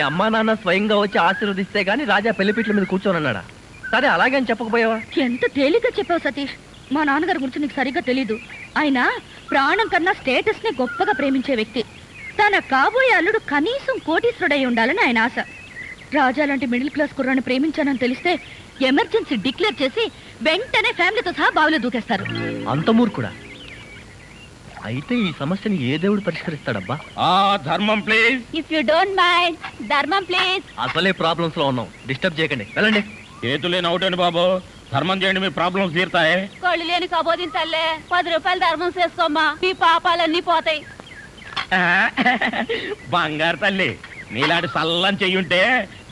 అమ్మా నాన్న స్వయంగా వచ్చి ఆశీర్వదిస్తే గానీ రాజా పెళ్లిపీట్ల మీద కూర్చొని అన్నాడా? సరే అలాగే అని చెప్పకపోయావా? ఎంత తేలిగ్గా చెప్పావు సతీష్. మా నాన్నగారి గురించి నీకు సరిగ్గా తెలీదు. ఆయన ప్రాణం కన్నా స్టేటస్ ని గొప్పగా ప్రేమించే వ్యక్తి. తన కాబోయే అల్లుడు కనీసం కోటీశ్వరుడై ఉండాలని ఆయన ఆశ. రాజా లాంటి మిడిల్ క్లాస్ కుర్రాన్ని ప్రేమించానని తెలిస్తే ఎమర్జెన్సీ డిక్లేర్ చేసి వెంటనే ఫ్యామిలీతో సహా బావిలో దూకేస్తారు. అంత మూర్ఖుడా? అయితే ఈ సమస్యని ఏ దేవుడు పరిష్కరిస్తాడబ్బా? ధర్మం please. If you don't mind, ధర్మం ప్లీజ్. అసలే ప్రాబ్లమ్స్ లో ఉన్నాం, డిస్టర్బ్ చేయకండి, వెళ్ళండి. చేతులు లేని అవుటండి బాబు, ధర్మం చేయండి, మీ ప్రాబ్లమ్స్ తీరుతాయి. కళ్ళు లేని కబోదింతల్లే 10 రూపాయలు ధర్మం చేసుకోమ్మా, మీ పాపాలన్నీ పోతాయి. బంగారు తల్లి, నీలాంటి సల్లని చెయ్యుంటే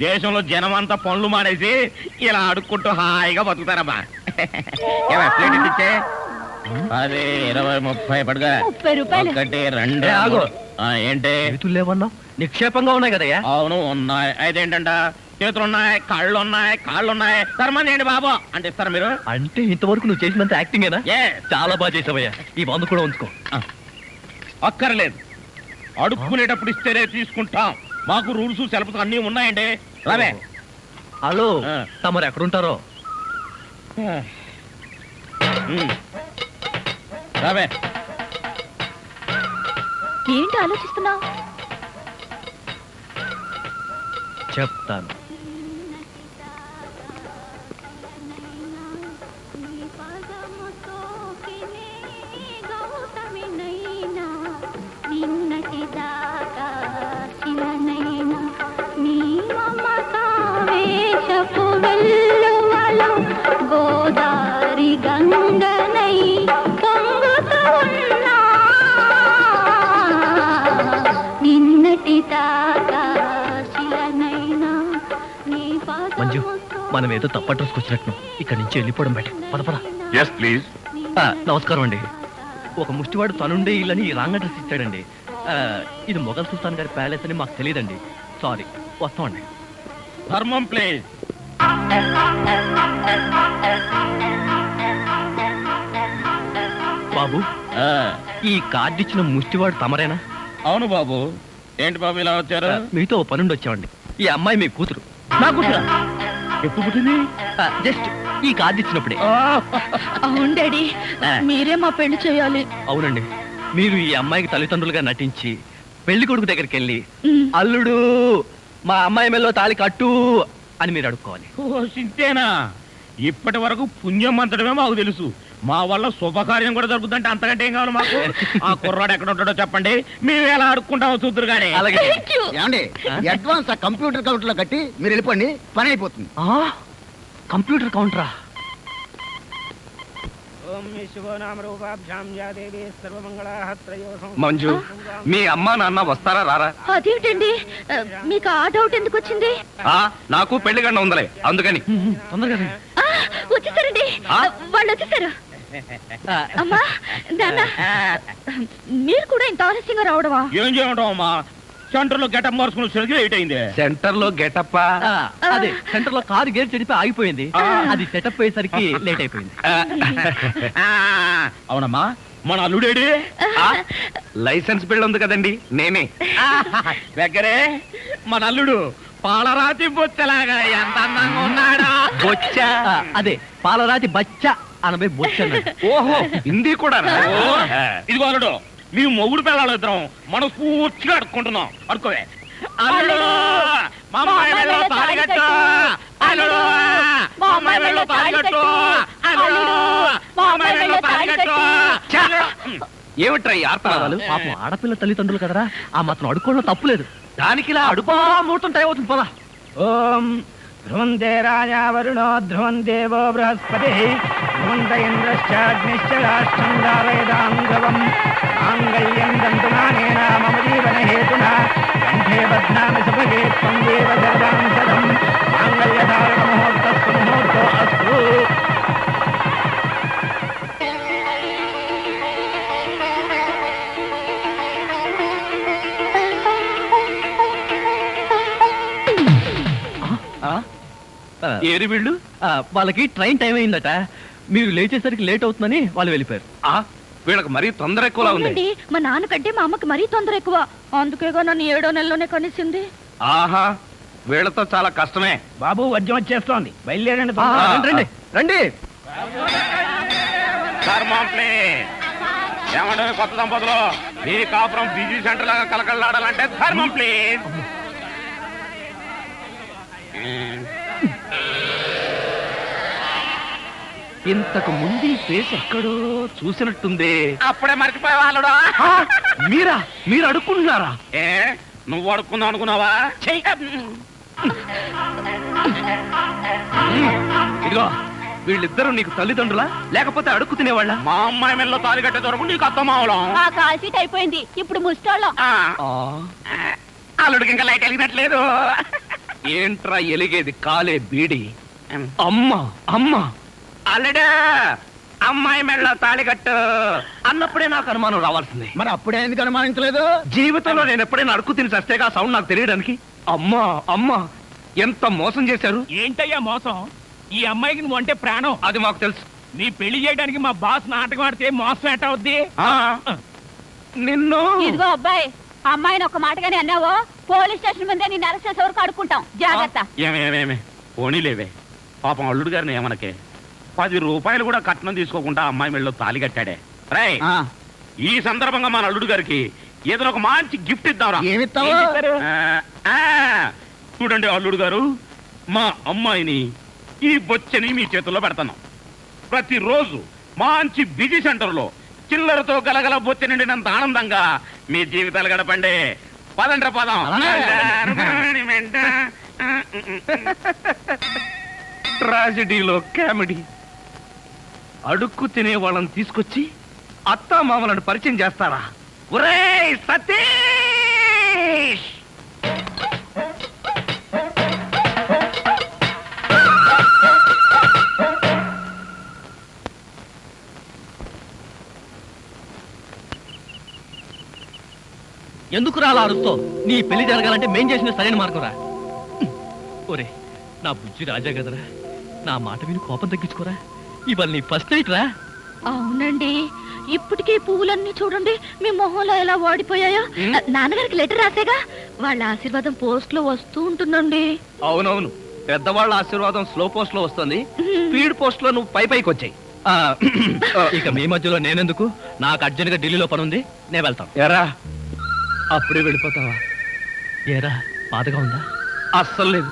దేశంలో జనం అంతా పనులు మానేసి ఇలా అడుక్కుంటూ హాయిగా బతుకుతారమ్మా. ఇచ్చే 10, 20, 30 పడుగా. 30 రూపాయలు. 1, 2. ఏంటి లేవన్నా? నిక్షేపంగా ఉన్నాయి కదయ్యా? అవును ఉన్నాయి. అదేంటంట, చేతులున్నాయి, కాళ్ళున్నాయి, ధర్మం చేయండి బాబు అంటే ఇస్తారా మీరు? అంటే ఇంతవరకు నువ్వు చేసినంత యాక్టింగేనా? చాలా బాగా చేసావయ్యా. ఈ 100 కూడా ఉంచుకో. అక్కర్లేదు, అడుక్కునేటప్పుడు ఇస్తేనే తీసుకుంటాం. మాకు రూల్స్ సెలబ్స్ అన్నీ ఉన్నాయండి. రావే. హలో, తమరు ఎక్కడుంటారో? రావే. ఏంటి ఆలోచిస్తున్నావు? చెప్తాను. గోదారి గంగనై పొంగుతూ ఉన్నా నిన్నటి దాకా శిలనైనా నీ మంజు, మనం ఏదో తప్ప అడ్రస్కి వచ్చినట్టు ఇక్కడి నుంచి వెళ్ళిపోవడం బయట. పద. yes please. నమస్కారం అండి. ఒక ముష్టివాడు తనుండే ఇల్లని రాంగ్ అడ్రస్ ఇచ్చాడండి. ఇది మొఘల్ సుల్తాన్ గారి ప్యాలెస్ అని మాకు తెలియదండి. సారీ, వస్తామండి. ధర్మం ప్లీజ్. బాబు, ఈ కార్డు ఇచ్చిన ముష్టివాడు తమరేనా? అవును బాబు. ఏంటి బాబు ఇలా వచ్చారు? మీతో పనుండి వచ్చామండి. ఈ అమ్మాయి మీ కూతురు. నా కూతురా? ఎప్పుడు పుట్టింది? జస్ట్ ఈ కార్డు ఇచ్చినప్పుడే. అవును డాడీ, మీరే మా పెళ్లి చేయాలి. అవునండి, మీరు ఈ అమ్మాయికి తల్లిదండ్రులుగా నటించి పెళ్లి కొడుకు దగ్గరికి వెళ్ళి అల్లుడు మా అమ్మాయి మెల్లో తాళి కట్టు అని మీరు అడుక్కోవాలి. సింతేనా? ఇప్పటి వరకు పుణ్యం అంతటమే మాకు తెలుసు. మా వల్ల శుభకార్యం కూడా జరుగుతుందంటే అంతకంటే ఏం కావాలి మాకు? ఆ కుర్రాడు ఎక్కడ ఉంటాడో చెప్పండి, మేము ఎలా అడుక్కుంటామో చూద్దరు కానీ. అలాగే. అడ్వాన్స్ కంప్యూటర్ కౌంటర్ లో కట్టి మీరు వెళ్ళిపోండి, పని అయిపోతుంది. కంప్యూటర్ కౌంటరా? మంజు, మీ అమ్మా నాన్న వస్తారా రారా? అదేంటండి, మీకు ఆ డౌట్ ఎందుకు వచ్చింది? నాకు పెళ్లి గంట ఉందలే, అందుకని. తొందరగా వచ్చేసారండి, వాళ్ళు వచ్చేసారు. అమ్మా నాన్న, మీరు కూడా ఇంత ఆలస్యంగా రావడమా? ఏం చేయమంటావు అమ్మా, సెంటర్ లో గెటప్ మార్చుకుని లేట్ అయింది. సెంటర్ లో గెటప్? అదే, సెంటర్ లో కారు గేర్ చెడిపి ఆగిపోయింది. అది సెటప్ అయ్యేసరికి లేట్ అయిపోయింది. అవునమ్మా, మన అల్లుడేడి? లైసెన్స్ బిల్ ఉంది కదండి, నేనే. దగ్గరే మన అల్లుడు పాలరాతి బొచ్చలాగా ఎంత అందంగా ఉన్నాడా? బొచ్చ? అదే, పాలరాతి బచ్చ అనబై బొచ్చ. ఓహో, హిందీ కూడా. ఇదిగో అల్లుడు, మీ మొగుడు పిల్లలు ఇద్దరం మనస్ఫూర్తిగా అడుక్కుంటున్నాం. అడుకోవే. అల్లుడు, మా అమ్మాయి మెడలో తాళి కట్టు. అల్లుడు, మా అమ్మాయి మెడలో తాళి కట్టు. అల్లుడు, మా అమ్మాయి మెడలో తాళి కట్టు. ఏమిట్రా ఈ ఆర్తనాదాలు? పాపం ఆడపిల్ల తల్లిదండ్రులు కదరా, ఆ మాత్రం అడుక్కోవడం తప్పులేదు. దానికి ఇలా అడుపా ముహూర్తం టైం అవుతుంది. పదా. ఓం ధ్రువంతే రాజా వరుణో ధ్రువం దేవో బృహస్పతి ధ్రువంత ఇంద్రశ్చాగ్నిశ్చ రాష్ట్రం దారయదాం ధ్రువం మాంగళ్యం దంతునానేన మమ జీవన హేతునా కంఠే బధ్నామి సుభగే త్వం దేవ జగదాం సదం మాంగళ్యధారణ ముహూర్తస్తు ముహూర్తో అస్తు. ఏరి వీళ్ళు వాళ్ళకి ట్రైన్ టైం అయిందట. మీరు లేచేసరికి లేట్ అవుతుందని వాళ్ళు వెళ్ళిపోయారు. వీళ్ళకి మరీ తొందర ఎక్కువలా ఉంది. మా నాన్నకంటే మా అమ్మకి మరీ తొందర ఎక్కువ. అందుకేగా నన్ను 7వ నెలలోనే కనిసింది. ఆహా వీళ్ళతో చాలా కష్టమే. బాబు వద్యం వచ్చేస్తోంది, బయలుదేరండి. రండి రండి. ఏమంటే కొత్త దంపతులు మీ కాపురం బిజీ సెంటర్ లాగా కలకలాడాలంటే ధర్మం ప్లీజ్. ఇంతకు ముందు ఫేస్ ఎక్కడో చూసినట్టుంది. అప్పుడే మర్చిపోయే వాళ్ళుడా. మీరు అడుక్కుంటున్నారా? ఏ నువ్వు అడుక్కుందాం అనుకున్నావా? ఇదిగో వీళ్ళిద్దరూ నీకు తల్లిదండ్రులా లేకపోతే అడుక్కు తినేవాళ్ళ? మా అమ్మాయి మెల్లో తాలి కట్టే దొరకు నీకు అత్తమావలం. ఆ కాల్ సీట్ అయిపోయింది, ఇప్పుడు ముస్టాళ్ళం. అల్లుడికి ఇంకా లైట్ వెలిగినట్లేదు. ఏంట్రా ఎలిగేది? కాలే బీడి. అమ్మా అమ్మా అల్లుడు అమ్మాయి మెళ్ళ తాళి కట్టు అన్నప్పుడే నాకు అనుమానం రావాల్సిందే. మరి అప్పుడే ఎందుకు అనుమానించలేదు? జీవితంలో నేను ఎప్పుడైనా అడుక్కు తిని చస్తేగా సౌండ్ నాకు తెలియడానికి. అమ్మా అమ్మా ఎంత మోసం చేశారు. ఏంటయ్యా మోసం? ఈ అమ్మాయికి నువ్వు అంటే ప్రాణం. అది మాకు తెలుసు. నీ పెళ్లి చేయడానికి మా బాస్ నాటకం ఆడితే మోసం ఎట్ట అవుద్ది? నిన్ను ఇదిగో అబ్బాయి, అమ్మాయిని ఒక మాటగానే అన్నావో పోలీస్ స్టేషన్ ముందే నేను అరెస్ట్ చేసే వరకు అడుక్కుంటాం. జాగ్రత్త. ఏమేమేమే పోనీలేవే, పాపం అల్లుడు గారిని ఏమనకే. 10 రూపాయలు కూడా కట్నం తీసుకోకుండా అమ్మాయి మెళ్ళలో తాళి కట్టాడే. రై ఈ సందర్భంగా మన అల్లుడు గారికి ఏదైనా ఒక మంచి గిఫ్ట్ ఇద్దాంరా. ఏమిస్తావు? చూడండి అల్లుడు గారు, మా అమ్మాయిని ఈ బొచ్చని మీ చేతుల్లో పెడతాను. ప్రతిరోజు మంచి బిజీ సెంటర్ లో చిల్లరతో గలగల బొచ్చ నిండినంత ఆనందంగా మీ జీవితాలు గడపండి. పదండ్ర పదం. ట్రాజడీలో కామెడీ. అడుక్కు తినే వాళ్ళని తీసుకొచ్చి అత్తా మామలను పరిచయం చేస్తారా? ఒరేయ్ సతీష్! ఎందుకు రాలా అరుస్తో? నీ పెళ్లి జరగాలంటే మేం చేసిన సరైన మార్గం రా. ఒరే నా బుజ్జి రాజా కదరా, నా మాట విని కోపం తగ్గించుకోరా. ఇవాళ నీ ఫస్ట్ నైట్ రా. అవునండి, ఇప్పటికే పువ్వులన్నీ చూడండి మీ మొహంలో ఎలా వాడిపోయాయో. నాన్నగారికి లెటర్ రాసేగా, వాళ్ళ ఆశీర్వాదం పోస్ట్ లో వస్తూ ఉంటుందండి. అవునవును, పెద్దవాళ్ళ ఆశీర్వాదం స్లో పోస్ట్ లో వస్తుంది, స్పీడ్ పోస్ట్ లో నువ్వు పైకి వచ్చాయి. ఇక మీ మధ్యలో నేనెందుకు? నాకు అర్జెంట్ గా ఢిల్లీలో పని ఉంది, నేను వెళ్తాను. ఎరా అప్పుడే వెళ్ళిపోతావా? ఏరా బాధగా ఉందా? అస్సలు లేదు,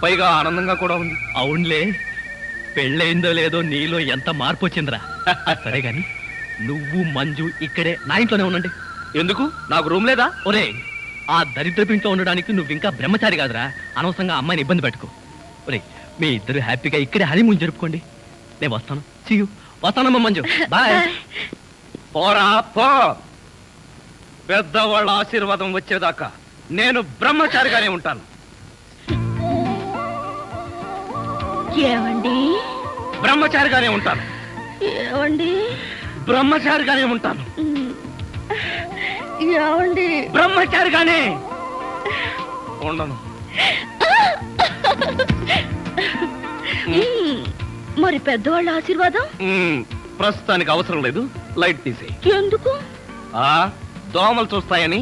పైగా ఆనందంగా కూడా ఉంది. అవునులే, పెళ్ళయిందో లేదో నీలో ఎంత మార్పు వచ్చిందిరా. సరే గాని నువ్వు మంజు ఇక్కడే నా ఇంట్లోనే ఉండండి. ఎందుకు? నాకు రూమ్ లేదా? ఒరే ఆ దరిద్రపు ఇంట్లో ఉండడానికి నువ్వు ఇంకా బ్రహ్మచారి కాదురా, అనవసరంగా అమ్మాయిని ఇబ్బంది పెట్టుకో. ఒరే మీ ఇద్దరు హ్యాపీగా ఇక్కడే హనీమూన్ జరుపుకోండి. నేను వస్తాను. See you. వస్తానమ్మా మంజు, బాయ్. పోరా పో. పెద్దవాళ్ళ ఆశీర్వాదం వచ్చేదాకా నేను బ్రహ్మచారిగానే ఉంటాను. ఏమండి? బ్రహ్మచారిగానే ఉంటాను. ఏమండి? బ్రహ్మచారిగానే ఉంటాను. ఏమండి? బ్రహ్మచారిగానే ఉండను. మరి పెద్దవాళ్ళ ఆశీర్వాదం? ప్రస్తుతానికి అవసరం లేదు, లైట్ తీసేయి. ఎందుకు? దోమలు చూస్తాయని.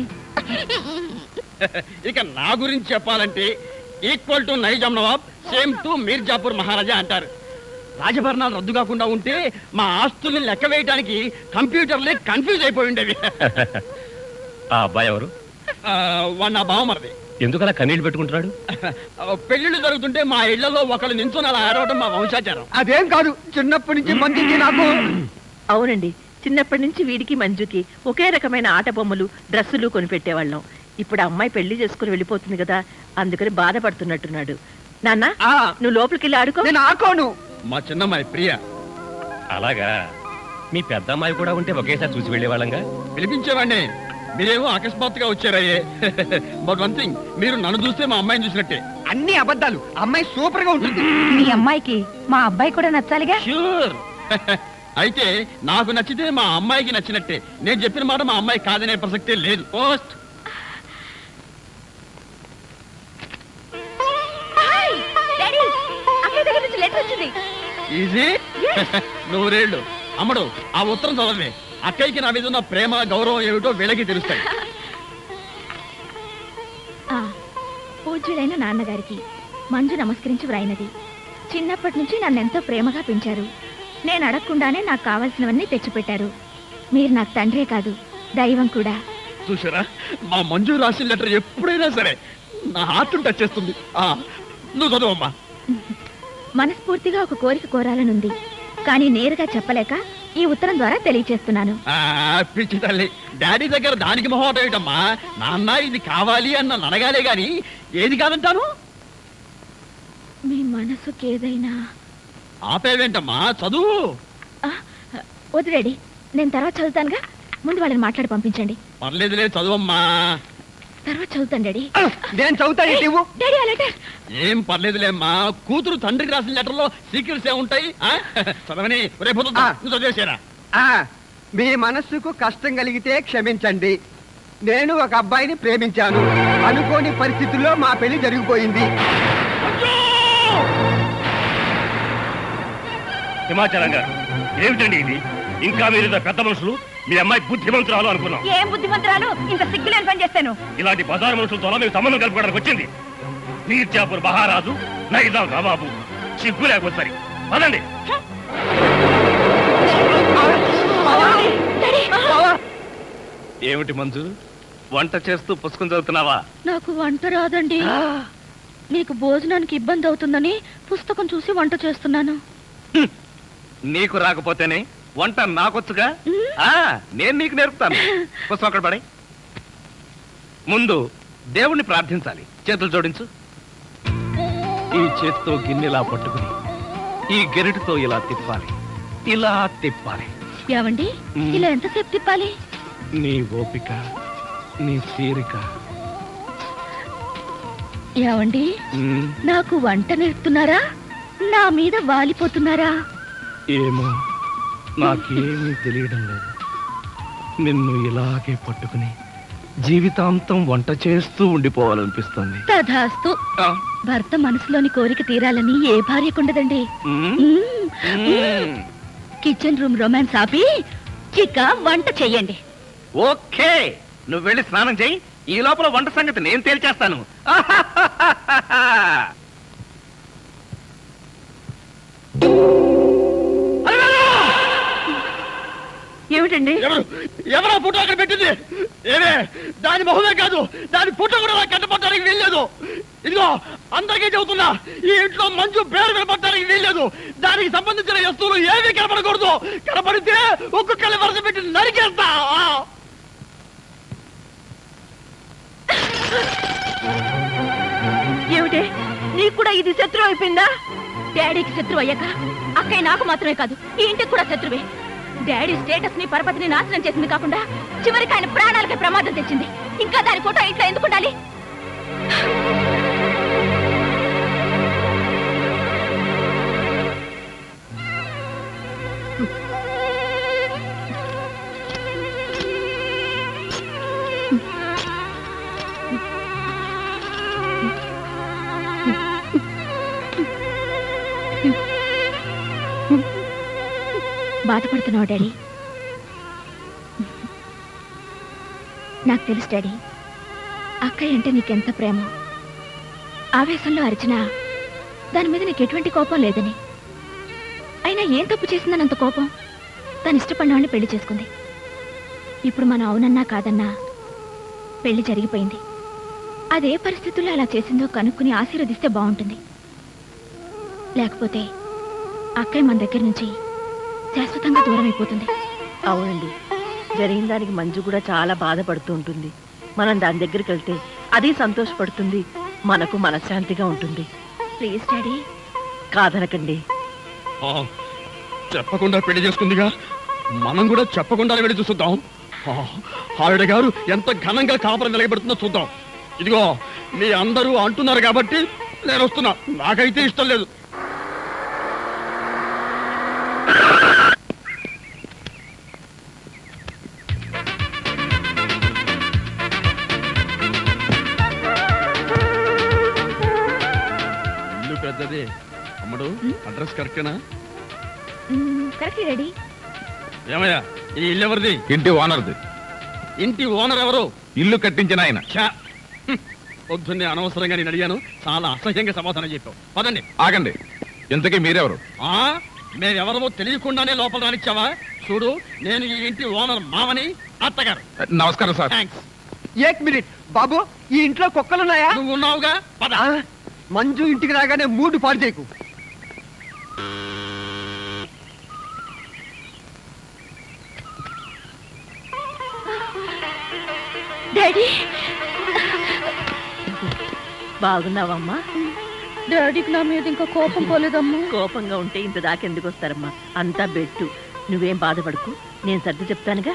ఇక నా గురించి చెప్పాలంటే equal to Nizam Nawab, same to Mirzapur Maharaja అంటారు. రాజభరణాలు రద్దు కాకుండా ఉంటే మా ఆస్తుల్ని లెక్క వేయడానికి కంప్యూటర్లే కన్ఫ్యూజ్ అయిపోయి ఉండేవి. ఆ అబ్బాయి ఎవరు? వాడు నా బావమరిది. ఎందుకలా కన్నీళ్ళు పెట్టుకుంటున్నాడు? పెళ్లిళ్ళు జరుగుతుంటే మా ఇళ్లలో ఒకళ్ళు నించుని అలా ఆడవడం మా వంశాచారం. అదేం కాదు, చిన్నప్పటి నుంచి మంచిది నాకు. అవునండి, చిన్నప్పటి నుంచి వీడికి మంజుకి ఒకే రకమైన ఆట బొమ్మలు డ్రెస్సులు కొనిపెట్టేవాళ్ళం. ఇప్పుడు అమ్మాయి పెళ్లి చేసుకుని వెళ్ళిపోతుంది కదా, అందుకని బాధపడుతున్నట్టున్నాడు. నాన్న నువ్వు లోపలికి వెళ్ళి ఆడుకో. నేను ఆకోను. మా చిన్నమ్మాయి ప్రియ. అలాగా, మీ పెద్ద అమ్మాయి కూడా ఉంటే ఒకేసారి చూసి వెళ్ళేవాళ్ళంగా. పిలిపించేవాడిని, మీరేమో అకస్మాత్తుగా వచ్చారయ్యే. బట్ వన్ థింగ్, మీరు నన్ను చూస్తే మా అమ్మాయిని చూసినట్టే. అన్ని అబద్ధాలు. అమ్మాయి సూపర్ గా ఉంటుంది. మీ అమ్మాయికి మా అబ్బాయి కూడా నచ్చాలిగా. ష్యూర్. అయితే నాకు నచ్చితే మా అమ్మాయికి నచ్చినట్టే. నేను చెప్పిన మాట మా అమ్మాయి కాదనే ప్రసక్తే లేదు. పోస్ట్. ఈజీ. నూరేళ్ళు. అమ్మడు, ఆ ఉత్తరం చదవే. అక్కయ్యకి నా మీద ఉన్న ప్రేమ గౌరవం ఏమిటో వీళ్ళకి తెలుస్తాయి. పూజ్యులైన నాన్నగారికి మంజు నమస్కరించి వ్రాయినది. చిన్నప్పటి నుంచి నన్నెంతో ప్రేమగా పెంచారు. నేను అడగకుండానే నాకు కావాల్సినవన్నీ తెచ్చిపెట్టారు. మీరు నాకు తండ్రే కాదు, దైవం కూడా. చూసారా, మా మంజు రాసిన లెటర్ ఎప్పుడైనా సరే నా హార్ట్ టచ్ చేస్తుంది. నువ్వు చదువమ్మా. మనస్ఫూర్తిగా ఒక కోరిక కోరాలనుంది, కానీ నేరుగా చెప్పలేక ఈ ఉత్తరం ద్వారా తెలియచేస్తున్నాను. పిచ్చి తల్లి, డాడీ దగ్గర దానికి మొహమాట ఏమిటమ్మా? నాన్న ఇది కావాలి అన్న అడగాలే గాని ఏది కాదంటాను. మీ మనసుకి ఏదైనా ఆపేవేంటమ్మా, చదువు. వద్దు డాడీ, నేను తర్వాత చదువుతానుగా. ముందు వాళ్ళని మాట్లాడి పంపించండి. పర్లేదు లేదు, చదువమ్మా. తర్వాత చదువుతాను డాడీ. నేను చదువుతాను. డాడీ ఆ లెటర్. ఏం పర్లేదులేమ్మా, కూతురు తండ్రికి రాసిన లెటర్ లో సీక్రెట్స్ ఏముంటాయి? చదవని రేపు చదివేసారా? మీ మనస్సుకు కష్టం కలిగితే క్షమించండి. నేను ఒక అబ్బాయిని ప్రేమించాను. అనుకోని పరిస్థితుల్లో మా పెళ్లి జరిగిపోయింది. హిమాచలం గారు, ఏమిటండి ఇది? ఇంకా మీరు పెద్ద మనుషులు, మీ అమ్మాయి బుద్ధిమంతురాలు అనుకున్నాం. ఏం బుద్ధిమంతురాలు? ఇంత సిగ్గులేని పని చేస్తాను. ఇలాంటి బజారు మనుషులతో మీకు సంబంధం కలుపుకోవడానికి వచ్చింది. మీర్జాపూర్ మహారాజు, నైజాం నవాబు. సిగ్గు లేకపోతే పదండి. ఏమిటి మంజు, వంట చేస్తూ పుస్తకం చదువుతున్నావా? నాకు వంట రాదండి. మీకు భోజనానికి ఇబ్బంది అవుతుందని పుస్తకం చూసి వంట చేస్తున్నాను. నీకు రాకపోతేనే వంట నాకొచ్చుగా. నేను నీకు నేర్పుతాను. పుస్తకం అక్కడ పడే. ముందు దేవుణ్ణి ప్రార్థించాలి. చేతులు జోడించు. ఈ చేతితో గిన్నెలా పట్టుకుని ఈ గెరిటితో ఇలా తిప్పాలి, ఇలా తిప్పాలి. ఏమండి, ఇలా ఎంతసేపు తిప్పాలి? నీ ఓపిక, నీ తీరిక. ఏమండి, నాకు వంట నేర్పుతున్నారా? నా మీద వాలిపోతున్నారా? ఏమో, నాకేమీ తెలియడం లేదు. నిన్ను ఇలాగే పట్టుకుని జీవితాంతం వంట చేస్తూ ఉండిపోవాలనిపిస్తుంది. తధాస్తు. భర్త మనసులోని కోరిక తీరాలని ఏ భార్యకుండదండి. కిచెన్ రూమ్ రొమాన్స్ ఆపి చిక్క వంట చెయ్యండి. ఓకే, నువ్వు వెళ్ళి స్నానం చెయ్యి. ఈ లోపల వంట సంగతి నేను తేల్చేస్తాను. ఏమిటండి? ఎవరా ఫోటో అక్కడ పెట్టింది? ఏమే, దాని మొహమే కాదు, దాని ఫోటో కూడా నాకు కట్టపట్టడానికి వీల్లేదు. ఇదిగో అందరికీ చెబుతున్నా, ఈ ఇంట్లో మంజు పేరు వినపడటానికి వీల్లేదు. దానికి సంబంధించిన వస్తువులు ఏమీ కనపడకూడదు. కనపడితే ఒక్కొక్కరి వరుస పెట్టి నరికేస్తా. ఏమిటి, నీకు కూడా ఇది శత్రువు అయిపోయిందా? డాడీకి శత్రువు అయ్యాక అక్కయ్య నాకు మాత్రమే కాదు, ఈ ఇంటికి కూడా శత్రువే. డాడీ స్టేటస్ ని పరపతిని నాశనం చేసింది కాకుండా చివరికి ఆయన ప్రాణాలకే ప్రమాదం తెచ్చింది. ఇంకా దాని ఫోటో ఇంట్లో ఎందుకు ఉండాలి? బాధపడుతున్నావు డాడీ? నాకు తెలుసు డాడీ, అక్కయ్య అంటే నీకెంత ప్రేమ. ఆవేశంలో అరిచినా దాని మీద నీకు ఎటువంటి కోపం లేదని. అయినా ఏం తప్పు చేసిందని అంత కోపం? తను ఇష్టపడిన వాళ్ళని పెళ్లి చేసుకుంది. ఇప్పుడు మనం అవునన్నా కాదన్నా పెళ్లి జరిగిపోయింది. అదే పరిస్థితుల్లో అలా చేసిందో కనుక్కుని ఆశీర్వదిస్తే బాగుంటుంది. లేకపోతే అక్కయ్య మన దగ్గర నుంచి శాశ్వతంగా దూరం అయిపోతుంది. అవునండి, జరిగిన దానికి మంజు కూడా చాలా బాధపడుతూ ఉంటుంది. మనం దాని దగ్గరికి వెళ్తే అది సంతోషపడుతుంది, మనకు మనశ్శాంతిగా ఉంటుంది. ప్లీజ్ డాడీ, కాదనకండి. చెప్పకుండా పెళ్లి చేసుకుందిగా, మనం కూడా చెప్పకుండా వెళ్ళి చూద్దాం. ఆవిడ గారు ఎంత ఘనంగా కాపురం నిలబెడుతుందో చూద్దాం. ఇదిగో మీ అందరూ అంటున్నారు కాబట్టి నేను వస్తున్నా. నాకైతే ఇష్టం లేదు. ఇల్లు పెద్దది. అమ్మడు, అడ్రస్ కరెక్టేనా? Correct daddy. ఏమయ్యా, ఈ ఇల్లు ఎవరిది? ఇంటి ఓనర్ది. ఇంటి ఓనర్ ఎవరు? ఇల్లు కట్టించిన ఆయన. పొద్దున్నే అనవసరంగా నేను అడిగాను, చాలా అసహ్యంగా సమాధానం చెప్పావు. పదండి. ఆగండి, ఇంతకీ మీరెవరు? మేమెవరమో తెలియకుండానే లోపల రానిచ్చావా? చూడు, నేను ఈ ఇంటి ఓనర్ మామని, అత్తగారు. నమస్కారం సార్. థ్యాంక్స్. 1 మినిట్ బాబు, ఈ ఇంట్లో కుక్కలున్నాయా? నువ్వు ఉన్నావుగా, పద. మంజు ఇంటికి రాగానే మూడు పాడు చేయకు. డాడీ, బాగున్నావమ్మా? డాడీకి నా మీద ఇంకా కోపం పోలేదమ్మా. కోపంగా ఉంటే ఇంత దాకెందుకు వస్తారమ్మా? అంతా బెట్టు. నువ్వేం బాధపడకు, నేను సర్ది చెప్తానుగా.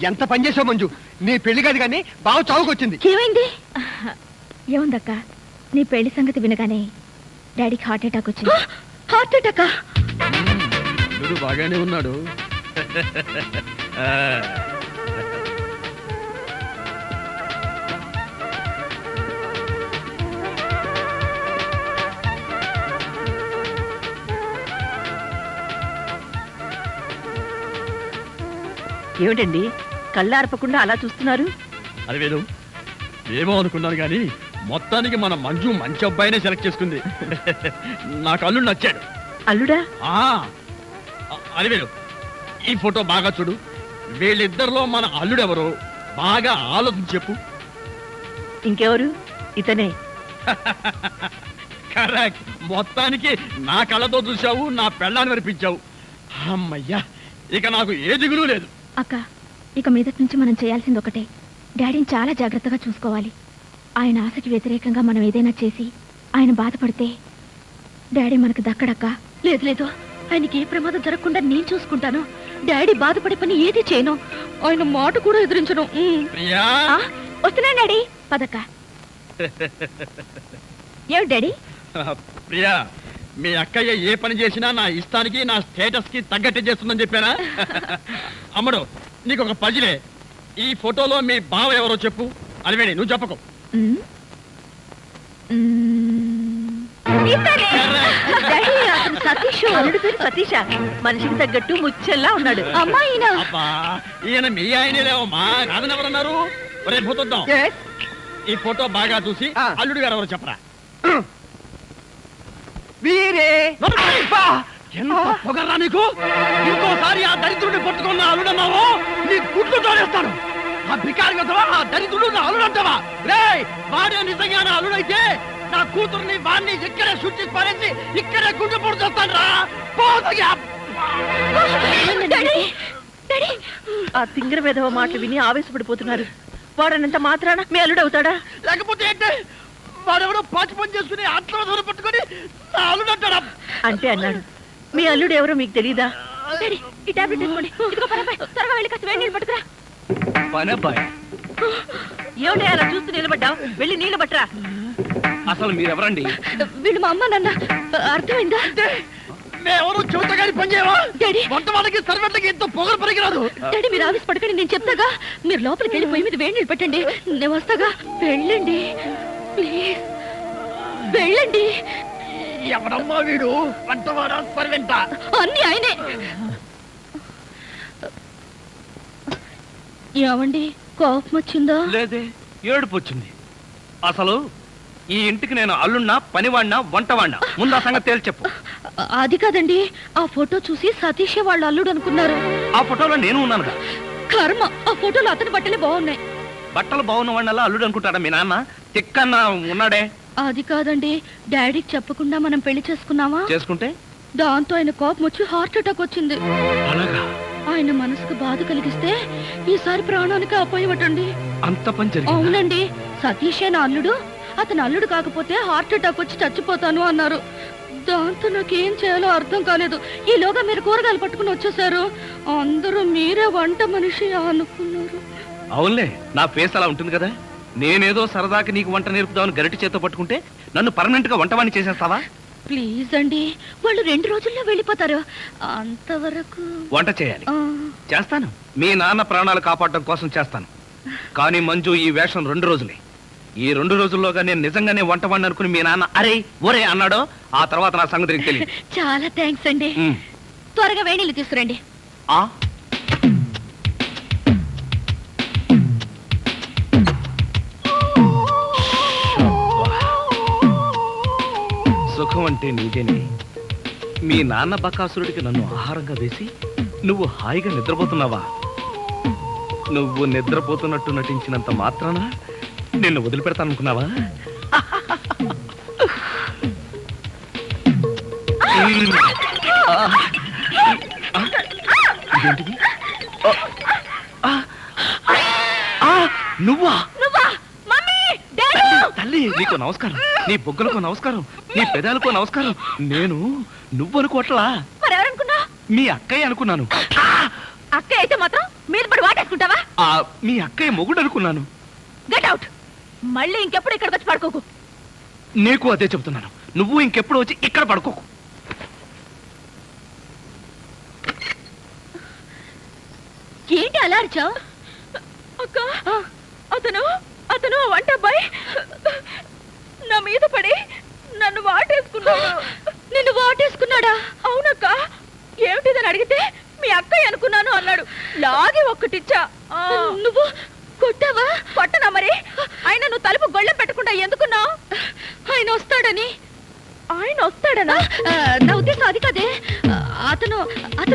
ఎంత పని చేసావు మంజు, నీ పెళ్లి కాదు కానీ బాగా చావుకొచ్చింది. ఏమైంది? ఏముందక్క, నీ పెళ్లి సంగతి వినగానే డాడీకి హార్ట్ అటాక్ వచ్చింది. హార్ట్ అటాకా? చూడు, బాగానే ఉన్నాడు. ఏమిటండి కళ్ళార్పకుండా అలా చూస్తున్నారు? అది వేరు, ఏమో అనుకున్నాను కానీ మొత్తానికి మన మంజు మంచి అబ్బాయినే సెలెక్ట్ చేసుకుంది. నాకు అల్లుడు నచ్చాడు. అల్లుడా? అది వేరు, ఈ ఫోటో బాగా చూడు. వీళ్ళిద్దరిలో మన అల్లుడెవరో బాగా ఆలోచించి చెప్పు. ఇంకెవరు? ఇతనే. కరెక్ట్. మొత్తానికి నా కళ్ళతో చూశావు, నా పెళ్ళాన్ని వినిపించావు. అమ్మయ్యా, ఇక నాకు ఏ దిగులు లేదు. అక్క, ఇక మీదటి నుంచి మనం చేయాల్సింది ఒకటే, డాడీని చాలా జాగ్రత్తగా చూసుకోవాలి. ఆయన ఆశకి వ్యతిరేకంగా మనం ఏదైనా చేసి ఆయన బాధపడితే డాడీ మనకు దక్కడక్క. లేదు లేదు, ఆయనకి ఏ ప్రమాదం జరగకుండా నేను చూసుకుంటాను. డాడీ బాధపడే పని ఏది చేయను, ఆయన మాట కూడా ఎదిరించను. ప్రియా, వస్తున్నాను డాడీ. పదక్క. ఏమిటి డాడీ? ప్రియా, మీ అక్కయ్య ఏ పని చేసినా నా ఇష్టానికి, నా స్టేటస్ కి తగ్గట్టే చేస్తుందని చెప్పానా? అమ్మడు, నీకు ఒక పజిలే. ఈ ఫోటోలో మీ బావ ఎవరో చెప్పు. అలివేణి, నువ్వు చెప్పకు. సతీష్. అల్లుడి పేరు సతీష. మనిషికి తగ్గట్టు ముచ్చెల్లా ఉన్నాడు. అమ్మాయినా? అబ్బా, ఈయన మీ ఆయనలేవమ్మా, కాదని ఎవరన్నారు? రేపు పోతుందాం. ఈ ఫోటో బాగా చూసి అల్లుడు గారు ఎవరో చెప్పరా. వీరే ఎంత పొగర్రా నీకు! ఇంకోసారి ఆ దరిద్రుడిని పట్టుకున్న అల్లుడన్నావు, నీ గుడ్లు తోడేస్తాను. ఆ బికారి కదవా, ఆ దరిద్రుడు నా అల్లుడంటావా? రేయ్, వాడే నిజంగా నా అల్లుడైతే నా కూతుర్ని వాడిని ఇక్కడే శుద్ధి పారేసి ఇక్కడే గుడ్డు పొడి చేస్తాను రా. ఆ తింగర వేధవ మాటలు విని ఆవేశపడిపోతున్నారు. వాడనంత మాత్రాన మీ అల్లుడు అవుతాడా? లేకపోతే ఏంటి, వాడెవడో పాచి పని చేసుకుని ఆత్మ పట్టుకుని నా అల్లుడంటాడా? అంటే అన్నాడు. మీ అల్లుడు ఎవరో మీకు తెలీదా? ఈ టాబ్లెట్ తీసుకోండి. ఇదిగో పరబాయ్, త్వరగా వెళ్ళి కాస్త వేడి నీళ్ళు పట్టుకురా. పనబ్బాయ్, ఏమిటి అలా చూస్తూ నిలబడ్డావు? వెళ్ళి నీళ్లు పట్టరా. అసలు మీరెవరండి? వీళ్ళు మా అమ్మ నాన్న. అర్థమైందా? మేమెవరూ చెబుతగాని పని చేయవా? డాడీ, వంట వాళ్ళకి సర్వెంట్లకి ఎంతో పొగరు పనికిరాదు. డాడీ మీరు ఆఫీస్ పడకండి, నేను చెప్తాగా. మీరు లోపలికి వెళ్ళి పొయ్యి మీద వేడి నీళ్ళు పెట్టండి, నేను వస్తాగా. వెళ్ళండి ప్లీజ్, వెళ్ళండి. ఎవడమ్మా వీడు? వంటవాడా సర్వెంటా? అన్ని ఆయనే. ఏమండి, కోపం వచ్చిందా? లేదే, ఏడుపు వచ్చింది. అసలు ఈ ఇంటికి నేను అల్లున్నా, పనివాడినా, వంటవాడినా? ముందు ఆ సంగతి తేల్చి చెప్పు. అది కాదండి, ఆ ఫోటో చూసి సతీష్ వాళ్ళ అల్లుడు అనుకున్నారు. ఆ ఫోటోలో నేను ఉన్నానుగా. కర్మ, ఆ ఫోటోలో అతని బట్టలే బాగున్నాయి. బట్టలు బాగున్న వాడినల్లా అల్లుడు అనుకుంటాడా మీ నాన్న? తిక్కన్న ఉన్నాడే. అది కాదండి, డాడీకి చెప్పకుండా మనం పెళ్లి చేసుకున్నావా? చేసుకుంటే దాంతో ఆయన కోపం వచ్చి హార్ట్ అటాక్ వచ్చింది. అలాగా? ఆయన మనసుకు బాధ కలిగిస్తే ఈసారి ప్రాణానికి అపాయమటండి. అంత పని జరిగిందా? అవునండి, సతీషే నా అల్లుడు. అతను అల్లుడు కాకపోతే హార్ట్ అటాక్ వచ్చి చచ్చిపోతాను అన్నారు. దాంతో నాకేం చేయాలో అర్థం కాలేదు. ఈలోగా మీరు కూరగాయలు పట్టుకుని వచ్చేసారు. అందరూ మీరే వంట మనిషి అనుకున్నారు. అవునులే, నా ఫేస్ అలా ఉంటుంది కదా. నేనేదో సరదాకి నీకు వంట నేర్పుదామని గరిటి చేత పట్టుకుంటే నన్ను పర్మనెంట్ గా వంటవాణ్ణి చేసేస్తావా? ప్లీజ్ అండి, వాళ్ళు 2 రోజుల్లో వెళ్ళిపోతారు. అంతవరకు వంట చేయాలి. చేస్తాను, మీ నాన్న ప్రాణాలు కాపాడడం కోసం చేస్తాను. కానీ మంజు, ఈ వేషం 2 రోజులే. ఈ 2 రోజుల్లోగా నేను నిజంగానే వంటవాణ్ణి అనుకుని మీ నాన్న అరే ఒరే అన్నాడో, ఆ తర్వాత నా సంగతి నీకు తెలియదు. చాలా థ్యాంక్స్ అండి. త్వరగా వేణీళ్ళు తీసుకురండి. సుఖం అంటే నీదేనే. మీ నాన్న బకాసురుడికి నన్ను ఆహారంగా వేసి నువ్వు హాయిగా నిద్రపోతున్నావా? నువ్వు నిద్రపోతున్నట్టు నటించినంత మాత్రాన నిన్ను వదిలిపెడతాననుకున్నావా? నువ్వా? తల్లి, నీకు నమస్కారం. నీ బొగ్గలకు నమస్కారం, నీ పెదాలకు నమస్కారం. నేను నువ్వు అనుకోవట్లా, మరెవరనుకున్నా? మీ అక్కయ్య అనుకున్నాను. అక్కయ్య అయితే మాత్రం మీద పడి వాటేసుకుంటావా? మీ అక్కయ్య మొగుడు అనుకున్నాను. Get out. మళ్ళీ ఇంకెప్పుడు ఇక్కడికి వచ్చి పడుకోకు. నీకు అదే చెబుతున్నాను, నువ్వు ఇంకెప్పుడు వచ్చి ఇక్కడ పడుకోకు. ఏంటి అలా అరిచావు? అక్క, అతను వంట అబ్బాయి నా మీద పడి నన్ను వాటేసుకున్నాడు. నిన్ను వాటేసుకున్నాడా? అవునక్క. ఏమిటిదని అడిగితే మీ అక్కయ్య అనుకున్నాను అన్నాడు. లాగి ఒక్కటిచ్చా. నువ్వు కొట్టావా? కొట్టనా మరి. ఆయన నువ్వు తలుపు గొళ్ళెం పెట్టకుండా ఎందుకున్నావు? ఆయన వస్తాడని. ఆయన వస్తాడనా? నా ఉద్దేశం అది కాదే. అతను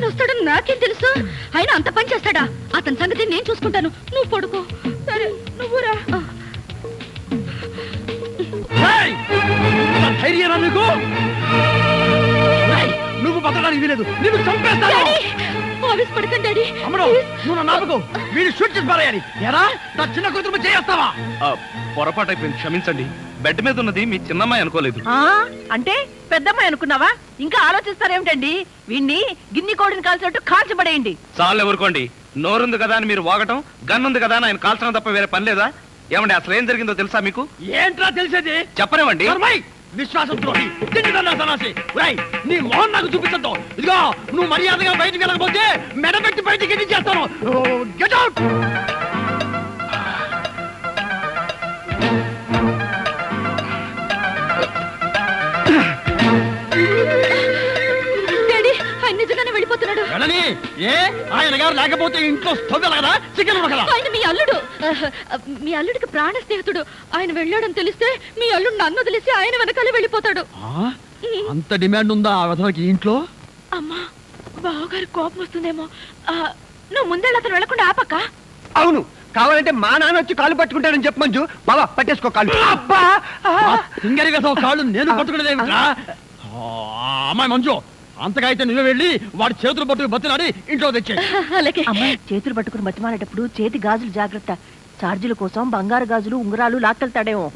వస్తాడని నాకేం తెలుసు? ఆయన అంత పని చేస్తాడా? అతని సంగతి నేను చూసుకుంటాను, నువ్వు పడుకో. సరే, నువ్వురా. ధైర్యరా నీకు? నువ్వు బతకడానికి వీలేదు, నీకు చంపేస్తాను. పడకండి డాడీ. అమ్మడు, నువ్వు నాపకు. వీడు షూట్ చేసి పారేయాలి. ఎరా, నా చిన్న కూతురు చేస్తావా? పొరపాటు అయిపోయింది, క్షమించండి. బెడ్ మీద ఉన్నది మీ చిన్నమ్మాయి అనుకోలేదు. అంటే పెద్దమ్మాయి అనుకున్నావా? ఇంకా ఆలోచిస్తారేమిటండి? వీణ్ణి గిన్ని కోడిని కాల్చినట్టు కాల్చబడేయండి. చాలు ఎవరుకోండి. నోరుంది కదా అని మీరు వాగటం, గన్నుంది కదా అని ఆయన కాల్చడం తప్ప వేరే పని లేదా? ఏమండి, అసలు ఏం జరిగిందో తెలుసా మీకు? ఏంట్రా తెలిసేది? చెప్పనివ్వండి. విశ్వాసంతో నీ మోహన్ నాకు చూపించద్దు. ఇదిగో, నువ్వు మర్యాదగా బయటికి వెళ్ళకపోతే మెడబెట్టి బయటికి ఎన్ని చేస్తాను. Get out. డాడీ, ఆయన నిజంగానే వెళ్ళిపోతున్నాడు. వెళ్ళని. ఏ, ఆయన గారు లేకపోతే ఇంట్లో స్టవ్ కదా, చికెన్ కదా. ఆయన మీ అల్లుడు. మీ అల్లుడికి ప్రాణ స్నేహితుడు. ఆయన వెళ్ళాడని తెలిస్తే మీ అల్లుడు నన్ను తెలిసి ఆయన వెనకాలే వెళ్ళిపోతాడు. అంత డిమాండ్ ఉందా ఆ విధంగా ఇంట్లో? అమ్మా, బావగారి కోపం వస్తుందేమో. నువ్వు ముందే అతను వెళ్ళకుండా ఆపక్క. అవును, కావాలంటే మా నాన్న వచ్చి కాళ్ళు పట్టుకుంటాడని చెప్పు మంజు. బాబా, పట్టేసుకో కాళ్ళు. అబ్బా, సింగరి వేసే కాళ్ళు నేను పట్టుకునేదేమిట్రా? అమ్మాయి మంజు, అంతగా అయితే నువ్వే వెళ్ళి వాడి చేతులు పట్టుకుని బతిలాడి ఇంట్లో తెచ్చే. అమ్మాయి చేతులు పట్టుకుని బతిమాలేటప్పుడు చేతి గాజులు జాగ్రత్త. చార్జీల కోసం బంగారు గాజులు ఉంగరాలు లాక్కెళ్తాడేమో.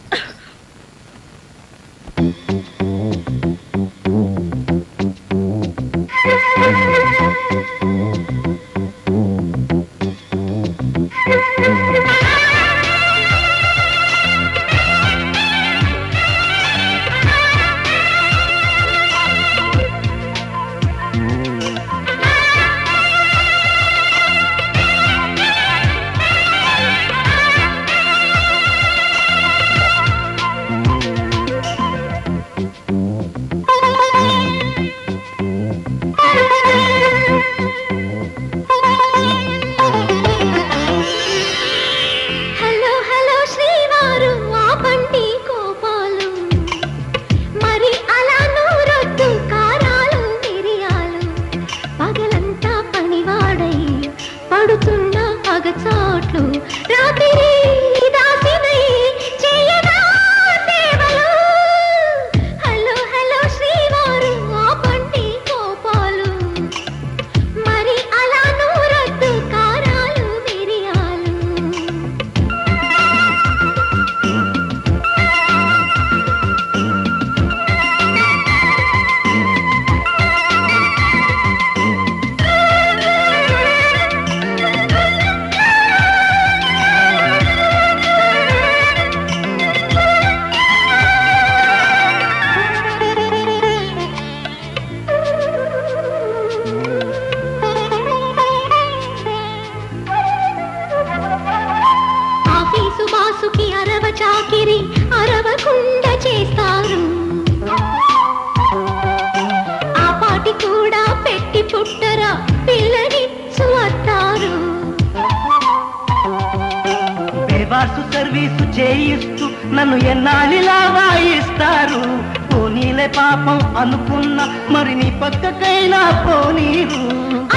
సర్వీసు చేయిస్తూ నన్ను ఎన్నాళ్ళిలా వాయిస్తారు. పోనీలే పాప పాపం అనుకున్నా మరి నీ పక్కకైనా పోనీరు.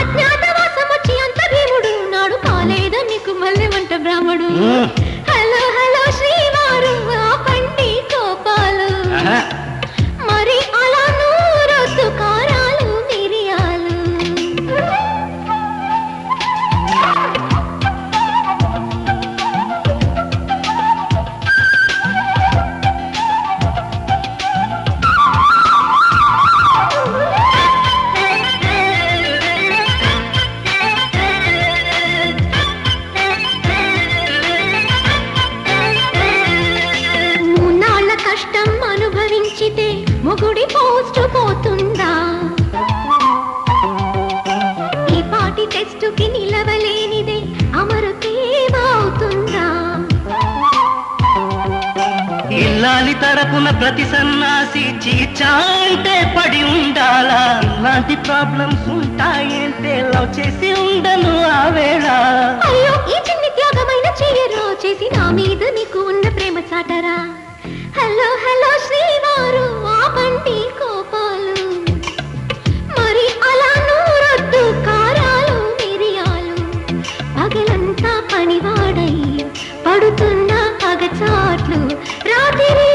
అజ్ఞాతవాసం వచ్చి అంత భీముడు నాడు కాలేదా నీకు మళ్ళీ వంట బ్రాహ్మడు. హలో హలో శ్రీవారు ఆపండి కోపాలు, మరి అలా నూరొద్దు కారాలు మిరియాలు. కష్టం అనుభవించితే మొగుడి పోస్ట్ పోతుందా, ఈ పాటి టెస్టుకి నిలవలేనిదే అమరుతేమవుతుందా. ఇల్లాలి తరపున ప్రతి సన్నాసి చీచాంటే పడి ఉండాలా, ఇలాంటి ప్రాబ్లమ్స్ ఉంటాయంటే లవ్ చేసి ఉండను ఆ వేళ. అయ్యో ఈ చిన్ని త్యాగమైన చెయ్యరో చేసి నా మీద నీకు ఉన్న ప్రేమ చాటరా. హలో హలో శ్రీవారు ఆపండి కోపాలు, మరి అలా నూరొద్దు కారాలు మిరియాలు. పగలంతా పనివాడై పడుతున్న పగచాట్లు రాత్రి